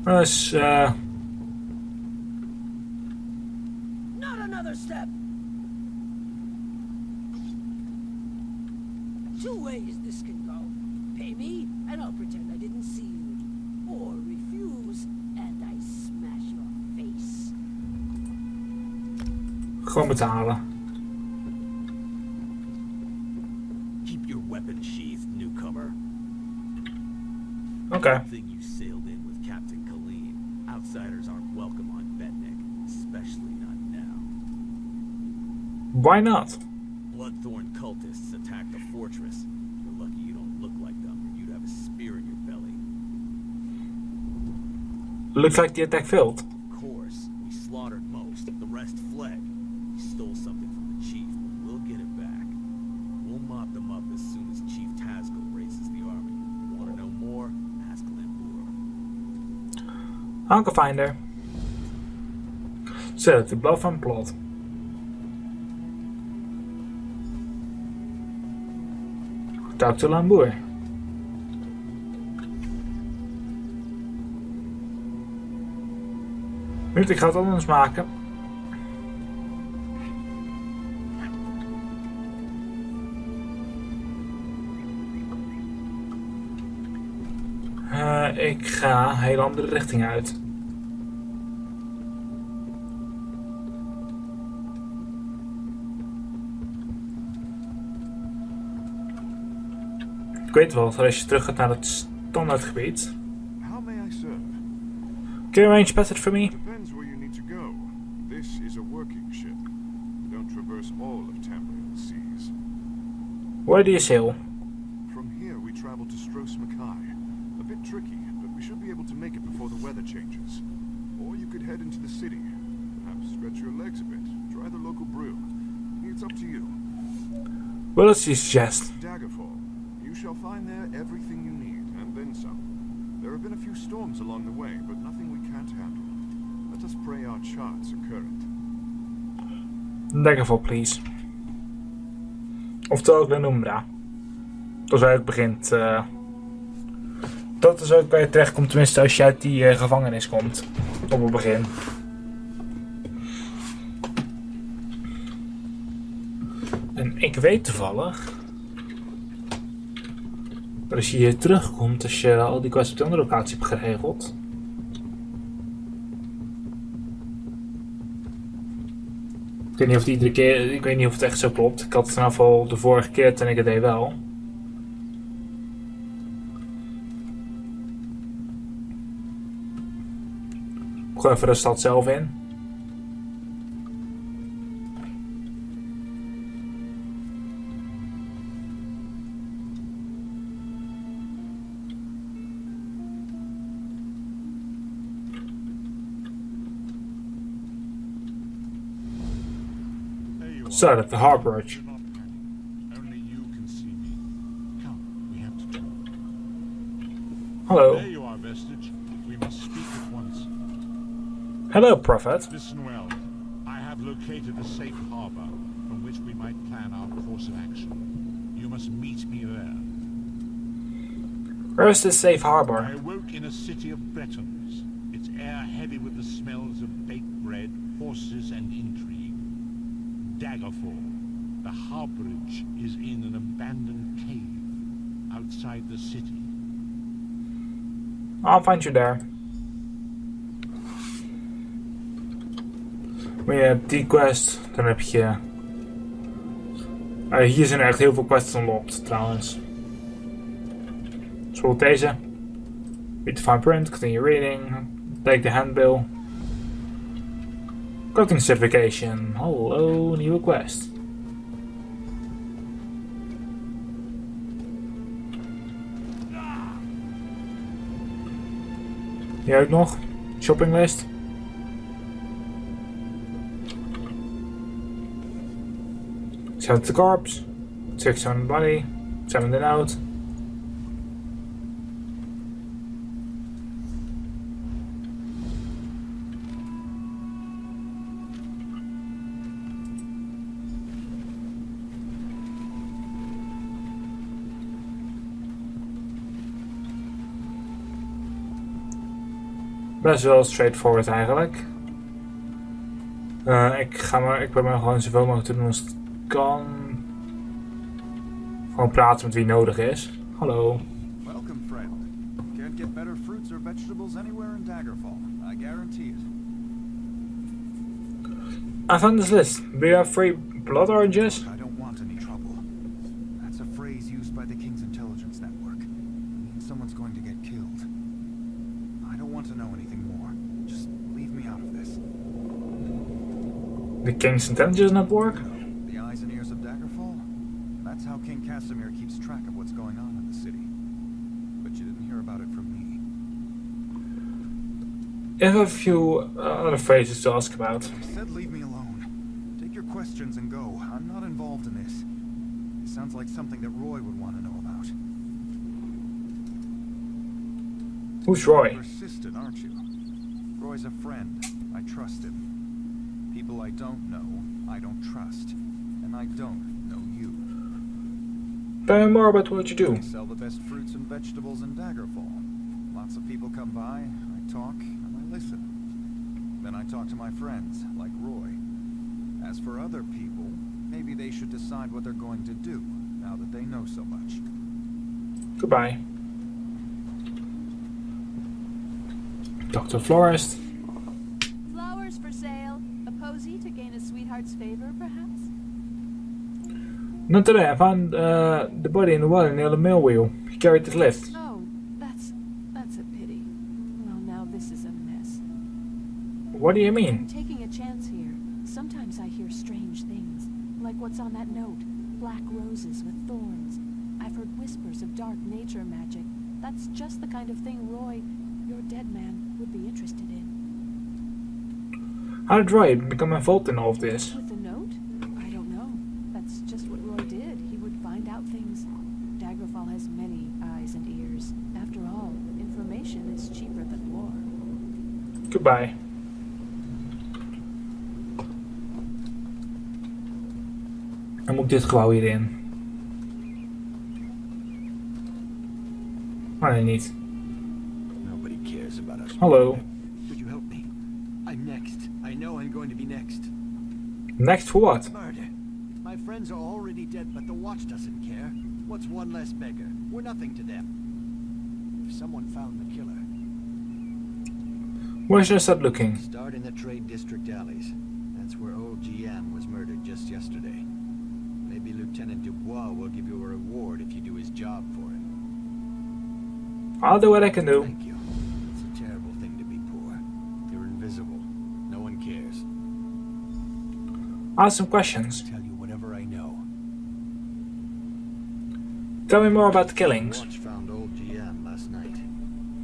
Dus, Not another step. Two ways this can go. Pay me and I'll pretend I didn't see you. Or refuse and I smash your face. gewoon betalen. Keep your weapon sheathed, newcomer. Oké. Good thing you sailed in with Captain Colleen. Outsiders aren't welcome on Betnik, especially not now. Why not? Bloodthorn cultists attacked the fortress. You're lucky you don't look like them, or you'd have a spear in your belly. Looks like the attack failed. Of course, we slaughtered most. The rest fled. We stole something from the chief, but we'll get it back. We'll mop them up as soon as Chief Tazgul raises the army. Want to know more? Ask Lambour. I can find her. So, the blow van plot. Talk to Lambour. Goed, ik ga het anders maken. Ik ga een hele andere richting uit. Ik weet wel, als je terug gaat naar het standaardgebied. Can you arrange passage for me? Depends where you need to go. This is a working ship. We don't traverse all of Tamriel's seas. Where do you sail? From here we travel to Stros Mackay. A bit tricky, but we should be able to make it before the weather changes. Or you could head into the city. Perhaps stretch your legs a bit. Try the local brew. It's up to you. What else do you suggest? Daggerfall. You shall find there everything you need, and then some. There have been a few storms along the way, but nothing we can't handle. Let us pray our charts are current. Daggerfall, please. Oftewel, ik ben Umbra. Dat is waar het begint. Dat is ook waar je terecht komt, tenminste als je uit die gevangenis komt. Op het begin. En ik weet toevallig dat als je hier terugkomt, als je al die quests op de andere locatie hebt geregeld. Ik weet niet of het iedere keer, ik weet niet of het echt zo klopt. Ik had het in ieder geval de vorige keer toen ik het deed wel. Ik ga even de stad zelf in. So at the harbor. Only you can see me. Come, we have to talk. Hello. There you are, Vestige. We must speak at once. Hello, Prophet. Listen well. I have located a safe harbor from which we might plan our course of action. You must meet me there. Where is this safe harbor? I awoke in a city of Bretons. Its air heavy with the smells of baked bread, horses, and intrigue. Daggerfall. The harborage is in an abandoned cave outside the city. I'll find you there. Maar je hebt die quest, dan heb je... hier zijn er echt heel veel quests unlocked trouwens. Bijvoorbeeld deze. Read the fine print, continue reading, take the handbill. Cutting certification. Hallo, nieuwe quest. Hier ook nog. Shoppinglist. Examine the corpse. Examine the body. Examine the note. Best wel straightforward eigenlijk. Ik probeer maar gewoon zoveel mogelijk te doen als het kan. Gewoon praten met wie nodig is. Hallo. Welcome, friend. Can't get better fruits or vegetables anywhere in Daggerfall. I guarantee it. I found this list. Do you have free blood oranges? I don't want any trouble. That's a phrase used by the King's intelligence network. It means someone's going to get killed. I don't want to know anything more. Just leave me out of this. The King's Intelligence Network? The eyes and ears of Daggerfall? That's how King Casimir keeps track of what's going on in the city. But you didn't hear about it from me. I have a few other phrases to ask about. I said leave me alone. Take your questions and go. I'm not involved in this. It sounds like something that Roy would want to know about. Who's Roy? You're persistent, aren't you? Roy's a friend. I trust him. People I don't know, I don't trust. And I don't know you. Tell me more about what you do. I sell the best fruits and vegetables in Daggerfall. Lots of people come by, I talk, and I listen. Then I talk to my friends, like Roy. As for other people, maybe they should decide what they're going to do, now that they know so much. Goodbye. Dr. Florist. Flowers for sale. A posy to gain a sweetheart's favor, perhaps? Not today. I found the body in the water near the mill wheel. He carried this lift. Oh, that's a pity. Well, now this is a mess. What do you I'm mean? taking a chance here. Sometimes I hear strange things, like what's on that note. Black roses with thorns. I've heard whispers of dark nature magic. That's just the kind of thing Roy, your dead man, would be interested in. How did Roy become involved in all of this? With the note? I don't know. That's just what Roy did. He would find out things. Daggerfall has many eyes and ears. After all, information is cheaper than war. Goodbye. Dan moet ik dit gebouw hierin. Maar nee, niet. Nobody cares about us. Hallo. Could you help me? I'm next. I know I'm going to be next. Next for what? Murder. My friends are already dead, but the watch doesn't care. What's one less beggar? We're nothing to them. If someone found the killer, Where should I start looking? start in the trade district alleys. That's where old GM was murdered just yesterday. Maybe Lieutenant Dubois will give you a reward if you do his job for him. I'll do what I can do. Thank you. It's a terrible thing to be poor. You're invisible. No one cares. Ask some questions. Tell you whatever I know. Tell me more about the killings. Watch found old GM last night.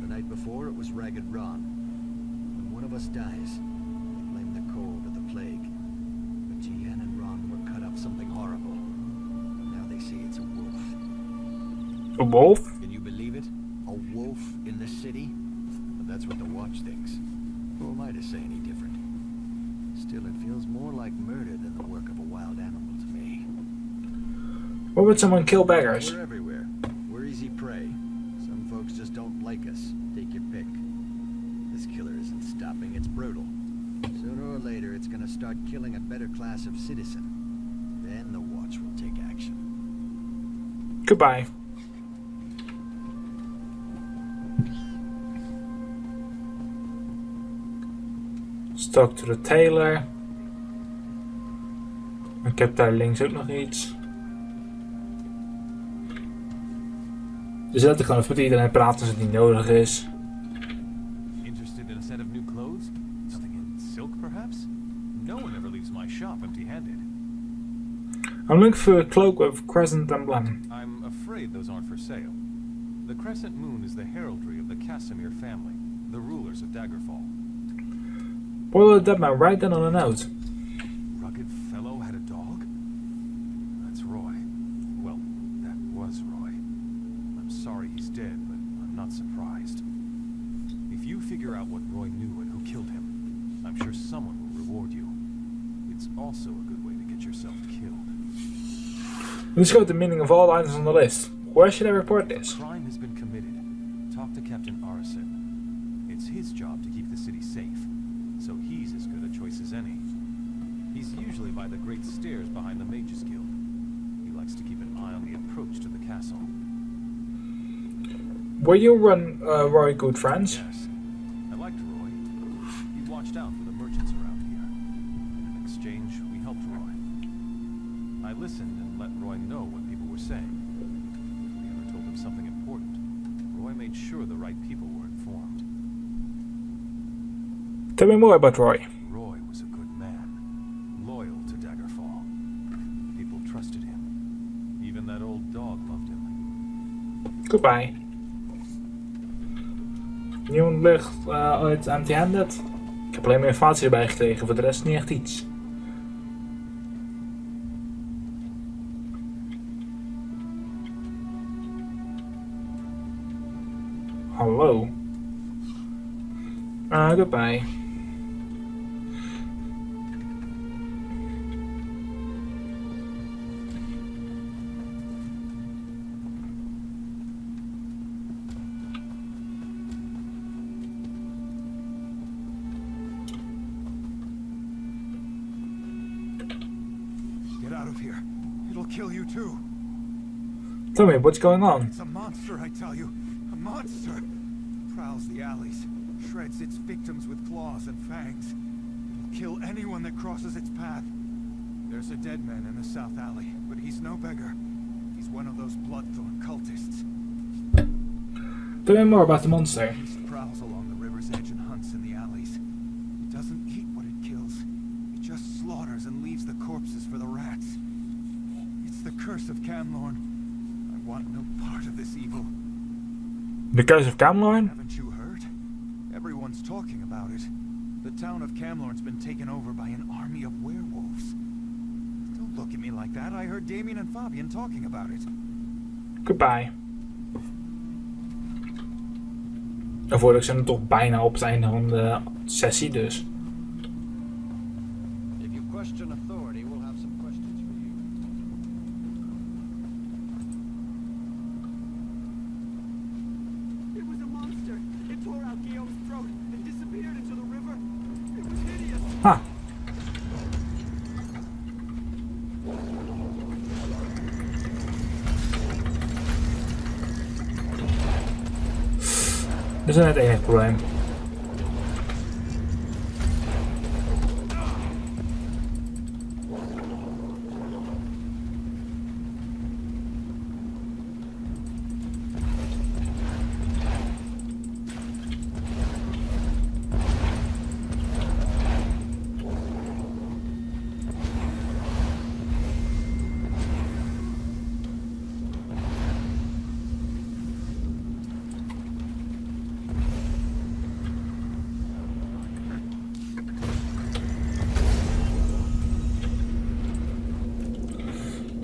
The night before it was Ragged Ron. When one of us dies, they blame the cold or the plague. But GM and Ron were cut up something horrible. Now they say it's a wolf. A wolf? Can you believe it? A wolf in the city? But that's what the watch thinks. Who am I to say any different? Still, it feels more like murder than the work of a wild animal to me. Why would someone kill beggars? We're everywhere. We're easy prey. Some folks just don't like us. Take your pick. This killer isn't stopping. It's brutal. Sooner or later, it's gonna start killing a better class of citizen. Then the watch will take action. Goodbye. Stok to the tailor. Ik heb daar links ook nog iets. Dus dat ik gewoon even met iedereen praten als het niet nodig is. Interested in a set of new clothes? Something in silk, perhaps? No one ever leaves my shop empty-handed. I'm looking for a cloak with crescent emblem. I'm afraid those aren't for sale. The crescent moon is the heraldry of the Casimir family, the rulers of Daggerfall. What will the dead man write down on a note? Rugged fellow had a dog? That's Roy. Well, that was Roy. I'm sorry he's dead, but I'm not surprised. If you figure out what Roy knew and who killed him, I'm sure someone will reward you. It's also a good way to get yourself killed. Let's go to the meaning of all the items on the list. Where should I report this? Crime has been committed. Talk to Captain Arison. It's his job to keep the by the great stairs behind the Mages Guild. He likes to keep an eye on the approach to the castle. Were you and Roy good friends? Yes, I liked Roy. He watched out for the merchants around here. In exchange, we helped Roy. I listened and let Roy know what people were saying. If we ever told him something important, Roy made sure the right people were informed. Tell me more about Roy. Roy was a good man, loyal to Daggerfall. People trusted him. Even that old dog loved him. Goodbye. Nieuw licht uit empty-handed. Ik heb alleen maar informatie erbij gekregen, voor de rest niet echt iets. Hallo. Goodbye. Get out of here. It'll kill you too. Tell me, what's going on? It's a monster, I tell you. A monster. Prowls the alleys, shreds its victims with claws and fangs. It'll kill anyone that crosses its path. There's a dead man in the south alley, but he's no beggar. He's one of those bloodthorn cultists. Tell me more about the monster. He prowls along the river's edge and hunts in the alleys. It doesn't eat what it kills. It just slaughters and leaves the corpses for the rats. It's the curse of Camlorn. I want no part of this evil. The Curse of Camlorn? Haven't you heard? Everyone's talking about it. The town of Camlorn's been taken over by an army of werewolves. Don't look at me like that. I heard Damien and Fabian talking about it. Goodbye. En voordat zijn we toch bijna op het einde van de sessie dus. If you question authority, we'll have some questions for you. It was a monster. It tore out Guillaume's throat and disappeared into the river. It was hideous. Ha! Dat is net het enige probleem.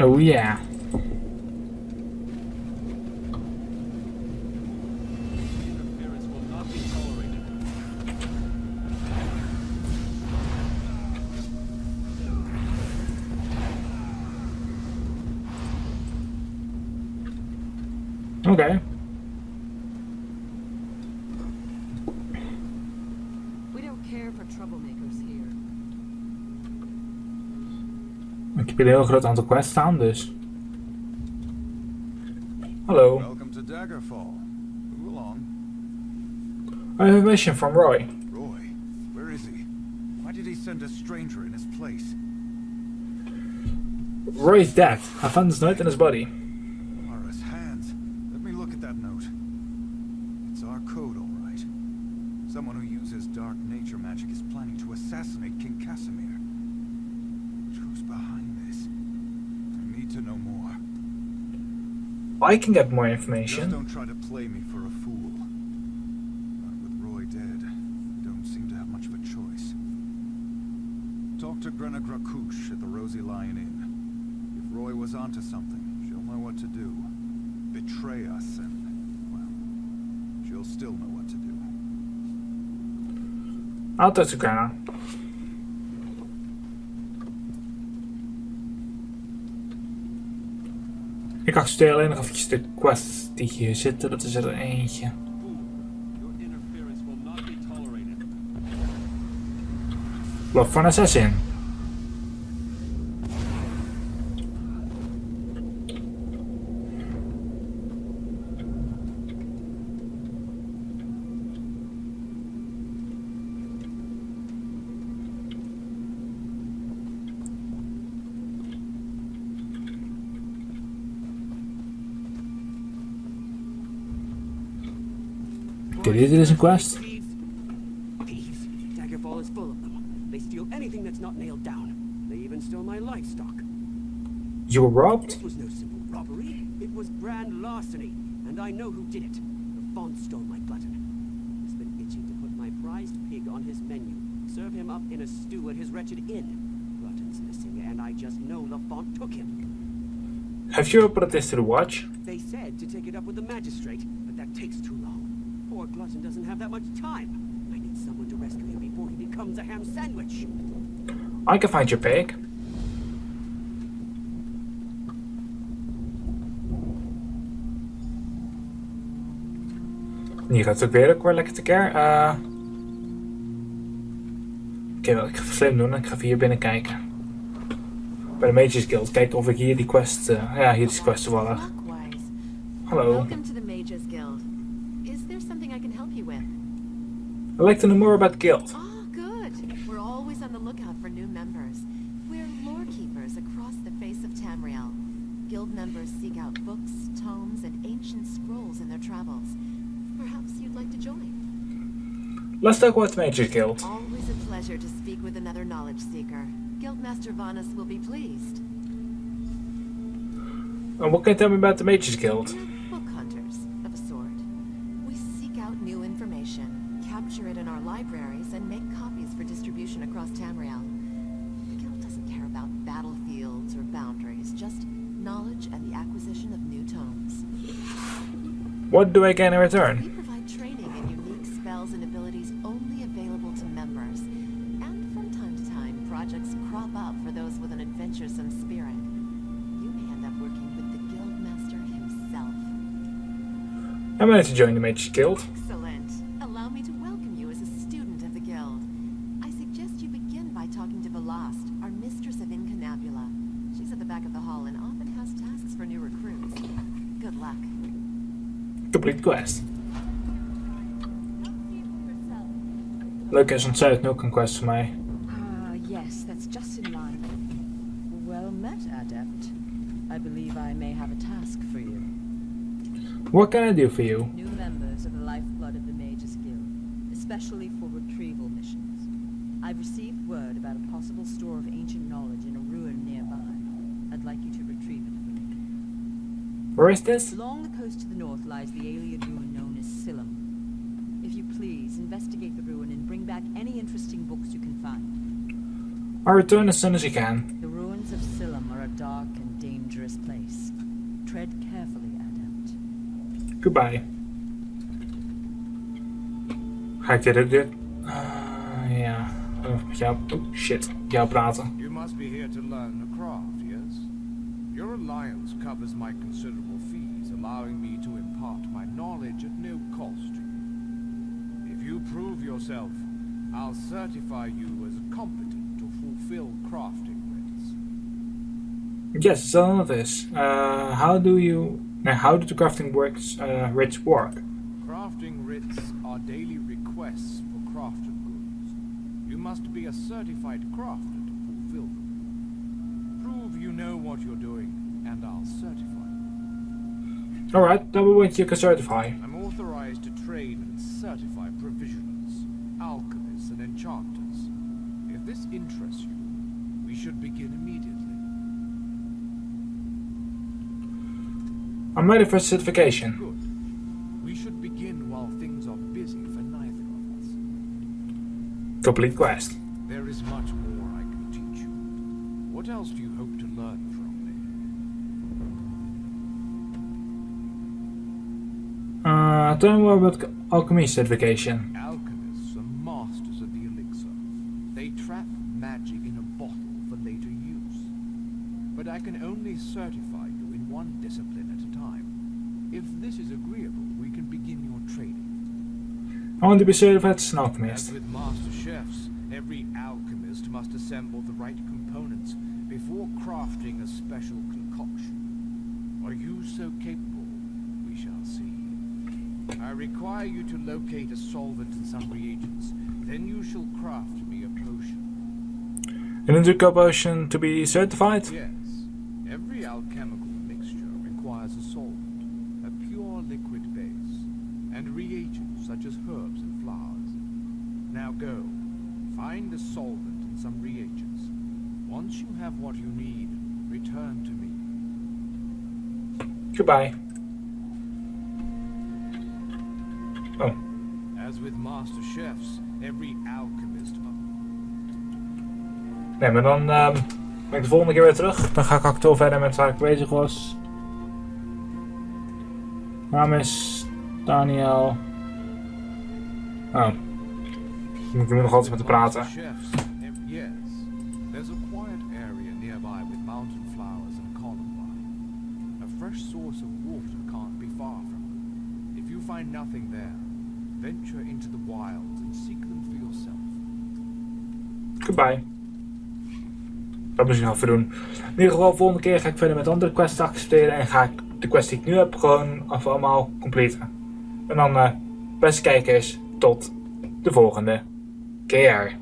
Oh yeah. Interference will not be tolerated. Okay. We don't care for troublemakers here. Ik heb hier een heel groot aantal quests staan, dus. Hallo. Welcome to Daggerfall. Move along. I have a mission from Roy. Roy, where is he? Why did he send a stranger in his place? Roy is dead. I found his note in his body. Mara's hands. Let me look at that note. It's our code, all right. Someone who uses dark nature magic is planning to assassinate King Casimir. Who's behind this? I need to know more. I can get more Just information. don't try to play me for a fool. With Roy dead, we don't seem to have much of a choice. Talk to Grenna Grakush at the Rosy Lion Inn. If Roy was onto something, she'll know what to do. Betray us and, well, she'll still know what to do. I'll talk to Granna. Ik accepteer alleen nog eventjes de quests die hier zitten. Dat is er eentje. Your interference will not be tolerated. Loop van assassin. dit is een quest. Thieves. Daggerfall is full of them. They steal anything that's not nailed down. They even stole my livestock. You were robbed? This was no simple robbery. It was grand larceny, and I know who did it. The font stole my glutton. He's been itching to put my prized pig on his menu, serve him up in a stew at his wretched inn. Glutton's missing, and I just know the font took him. Have you put this to the watch? They said to take it up with the magistrate, but that takes too long. Poor Glutton doesn't have that much time. I need someone to rescue him before he becomes a ham sandwich. I can find your pig. Hier gaat het ook weer lekker tekeer. Oké, wel, ik ga slim doen en ik ga even hier binnen kijken. Bij de Mages Guild, kijken of ik hier die quest... ja, hier is de quest toevallig. Hallo. Welcome to the Mages Guild. Is there something I can help you with? I'd like to know more about the guild. Oh, good. We're always on the lookout for new members. We're lore keepers across the face of Tamriel. Guild members seek out books, tomes, and ancient scrolls in their travels. Perhaps you'd like to join. Let's talk about the Mages Guild. Always a pleasure to speak with another knowledge seeker. Guildmaster Vanus will be pleased. And what can you tell me about the Mages Guild? We're book hunters, of a sort. We seek out new information, capture it in our libraries, and make copies for distribution across Tamriel. The Guild doesn't care about battlefields or boundaries, just knowledge and the acquisition of new tomes. What do I get in return? We provide training in unique spells and abilities only available to members. And from time to time, projects crop up for those with an adventuresome spirit. You may end up working with the Guildmaster himself. I'm ready to join the Mages Guild. Excellent. Allow me to welcome you as a student of the Guild. I suggest you begin by talking to Velast, our mistress of Incunabula. She's at the back of the hall and often has tasks for new recruits. Good luck. Complete quest. Leuk is ontzettend ook een quest voor mij. Yes, that's just in line. Well met, Adept. I believe I may have a task for you. What can I do for you? New members of the lifeblood of the Mages Guild, especially for retrieval missions. I've received word about a possible store of ancient knowledge in a ruin nearby. I'd like you to retrieve it for me. Where is this? Along the coast to the north lies the alien ruin known as Silum. If you please, investigate the ruin and bring back any interesting books you can find. I'll return as soon as I can. The ruins of Silum are a dark and dangerous place. Tread carefully, Adept. Goodbye. Ga ik dit ook doen? Ja. Met jou... Oh shit. Met jou praten. You must be here to learn the craft, yes? Your alliance covers my considerable fees, allowing me to impart my knowledge at no cost to you. If you prove yourself, I'll certify you as competent to fulfill crafting writs. Yes, so none of this. How do the crafting writs work? Crafting writs are daily requests for crafted goods. You must be a certified crafter to fulfill them. Prove you know what you're doing, and I'll certify you. Alright, then we want you to certify. I'm authorized to train and certify provisioners, alchemists, and enchanters. If this interests you, we should begin immediately. I'm ready for certification. Good. We should begin while things are busy for neither of us. Complete quest. There is much more I can teach you. What else do you hope to learn from me? Tell me more about alchemy certification. Alchemists are masters of the elixir. They trap magic in a bottle for later use. But I can only certify you in one discipline at a time. If this is agreeable, we can begin your training. I want to be certified as an alchemist. As with master chefs, every alchemist must assemble the right components before crafting a special concoction. Are you so capable? We shall see. I require you to locate a solvent and some reagents. Then you shall craft me a potion. An indigo potion to be certified? Yes. Every alchemical mixture requires a solvent, a pure liquid base, and reagents such as those herbs and flowers. Now go. Find a solvent and some reagents. Once you have what you need, return to me. Goodbye. Oh. As with master chefs, every alchemist... Nee, maar dan ben ik de volgende keer weer terug. Dan ga ik actueel verder met waar ik bezig was. Naam is Daniel. Oh. Ik moet nog altijd met te praten. Yes. There's a quiet area nearby with mountain flowers and columbine. A fresh source of water can't be far from it. If you find nothing there, venture into the wilds and seek them for yourself. Goodbye. Dat moet ik nog even doen. In ieder geval, de volgende keer ga ik verder met andere quests accepteren. En ga ik de quest die ik nu heb gewoon even allemaal completen. En dan, beste kijkers, tot de volgende keer.